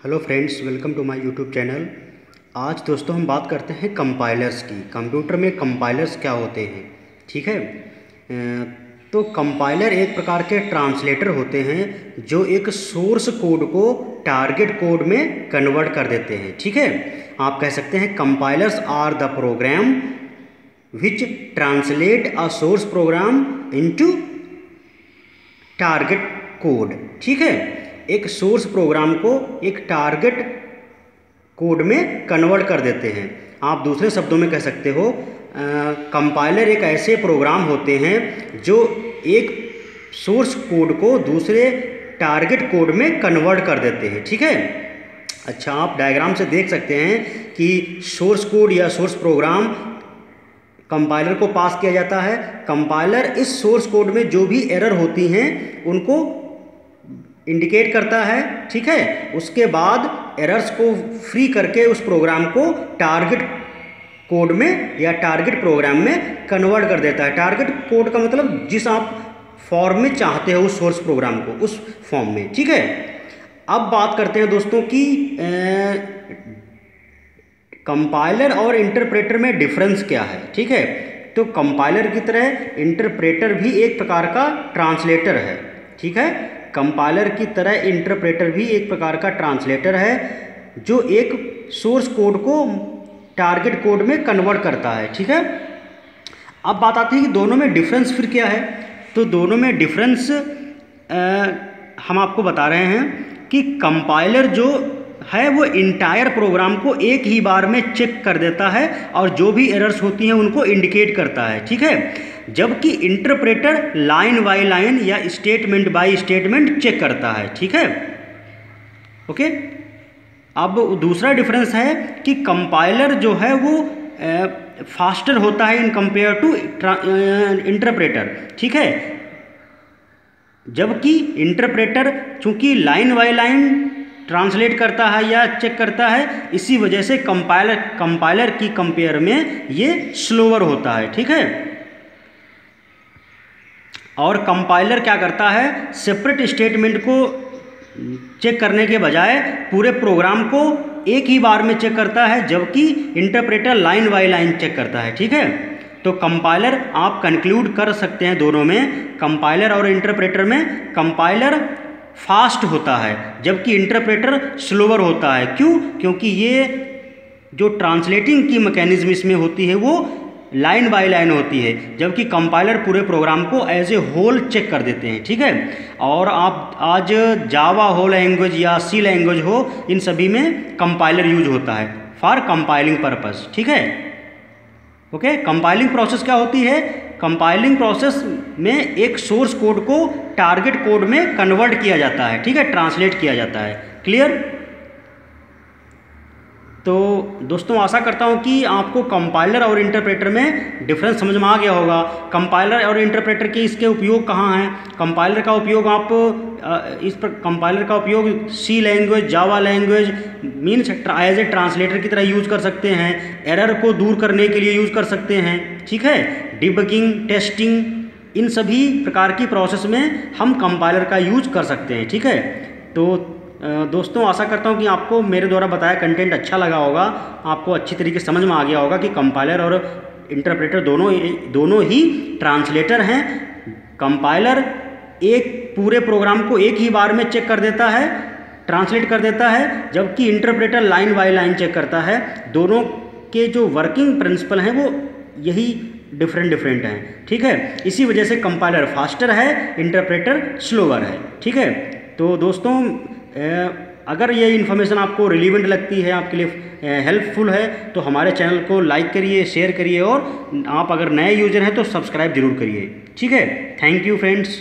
Hello friends, welcome to my YouTube channel. आज दोस्तों हम बात करते हैं कंपाइलर्स की। कंप्यूटर में कंपाइलर्स क्या होते हैं, ठीक है। तो कंपाइलर एक प्रकार के ट्रांसलेटर होते हैं जो एक सोर्स कोड को टारगेट कोड में कन्वर्ट कर देते हैं, ठीक है। आप कह सकते हैं compilers are the program which translate a source program into target code, ठीक है। एक सोर्स प्रोग्राम को एक टारगेट कोड में कन्वर्ट कर देते हैं। आप दूसरे शब्दों में कह सकते हो कंपाइलर एक ऐसे प्रोग्राम होते हैं जो एक सोर्स कोड को दूसरे टारगेट कोड में कन्वर्ट कर देते हैं, ठीक है। अच्छा, आप डायग्राम से देख सकते हैं कि सोर्स कोड या सोर्स प्रोग्राम कंपाइलर को पास किया जाता है। कंपाइलर इस सोर्स कोड में जो भी एरर होती हैं उनको इंडिकेट करता है, ठीक है। उसके बाद एरर्स को फ्री करके उस प्रोग्राम को टारगेट कोड में या टारगेट प्रोग्राम में कन्वर्ट कर देता है। टारगेट कोड का मतलब जिस आप फॉर्म में चाहते हो उस सोर्स प्रोग्राम को, उस फॉर्म में, ठीक है। अब बात करते हैं दोस्तों कि कंपाइलर और इंटरप्रेटर में डिफरेंस क्या है, ठीक है। तो कंपाइलर की तरह इंटरप्रेटर भी एक प्रकार का ट्रांसलेटर है, ठीक है। कंपाइलर की तरह इंटरप्रेटर भी एक प्रकार का ट्रांसलेटर है जो एक सोर्स कोड को टारगेट कोड में कन्वर्ट करता है, ठीक है। अब बात आती है कि दोनों में डिफरेंस फिर क्या है। तो दोनों में डिफरेंस हम आपको बता रहे हैं कि कंपाइलर जो है वो इंटायर प्रोग्राम को एक ही बार में चेक कर देता है और जो भी एरर्स होती हैं उनको इंडिकेट करता है, ठीक है। जबकि इंटरप्रेटर लाइन बाय लाइन या स्टेटमेंट बाय स्टेटमेंट चेक करता है, ठीक है। ओके, अब दूसरा डिफरेंस है कि कंपाइलर जो है वो फास्टर होता है इन कंपेयर टू इंटरप्रेटर, ठीक है। जबकि इंटरप्रेटर चूंकि लाइन बाय लाइन ट्रांसलेट करता है या चेक करता है, इसी वजह से कंपाइलर की कंपेयर में ये स्लोअर होता है, ठीक है। और कंपाइलर क्या करता है, सेपरेट स्टेटमेंट को चेक करने के बजाय पूरे प्रोग्राम को एक ही बार में चेक करता है, जबकि interpreter line by line check करता है, ठीक है। तो कंपाइलर आप कंक्लूड कर सकते हैं दोनों में, कंपाइलर और इंटरप्रेटर में कंपाइलर फास्ट होता है जबकि इंटरप्रेटर स्लोअर होता है। क्यों? क्योंकि ये जो ट्रांसलेटिंग की मैकेनिज्म इसमें होती है वो लाइन बाय लाइन होती है, जबकि कंपाइलर पूरे प्रोग्राम को एज ए होल चेक कर देते हैं, ठीक है। और आप आज जावा हो लैंग्वेज या सी लैंग्वेज हो, इन सभी में कंपाइलर यूज होता है फॉर कंपाइलिंग पर्पस, ठीक है। ओके, कंपाइलिंग प्रोसेस क्या होती है? कंपाइलिंग प्रोसेस में एक सोर्स कोड को टारगेट कोड में कन्वर्ट किया जाता है, ठीक है, ट्रांसलेट किया जाता है। क्लियर? तो दोस्तों आशा करता हूँ कि आपको कंपाइलर और इंटरप्रेटर में डिफरेंस समझ में आ गया होगा। कंपाइलर और इंटरप्रेटर के इसके उपयोग कहाँ हैं? कंपाइलर का उपयोग आप कंपाइलर का उपयोग C language, Java language means as a translator की तरह यूज़ कर सकते हैं। एरर को दूर करने के लिए यूज़ कर सकते हैं, ठीक है। डिबगिंग, टेस्टिंग, इन सभी प्रकार की प्रोसेस में हम कंपाइलर का यूज कर सकते हैं, ठीक है। तो दोस्तों आशा करता हूँ कि आपको मेरे द्वारा बताया कंटेंट अच्छा लगा होगा, आपको अच्छी तरीके से समझ में आ गया होगा कि कंपाइलर और इंटरप्रेटर दोनों ही ट्रांसलेटर हैं। कंपाइलर एक पूरे प्रोग्राम को एक ही बार में चेक कर देता है, ट्रांसलेट कर देता है, जबकि interpreter line by line check करता है। दोनों के जो वर्किंग प्रिंसिपल हैं वो यही डिफरेंट हैं, ठीक है। इसी वजह से कंपाइलर फास्टर है, इंटरप्रेटर स्लोअर है, ठीक है। तो दोस्तों अगर ये इन्फॉर्मेशन आपको रिलीवेंट लगती है, आपके लिए हेल्पफुल है, तो हमारे चैनल को लाइक करिए, शेयर करिए और आप अगर नए यूजर हैं तो सब्सक्राइब जरूर करिए, ठीक है। Thank you friends.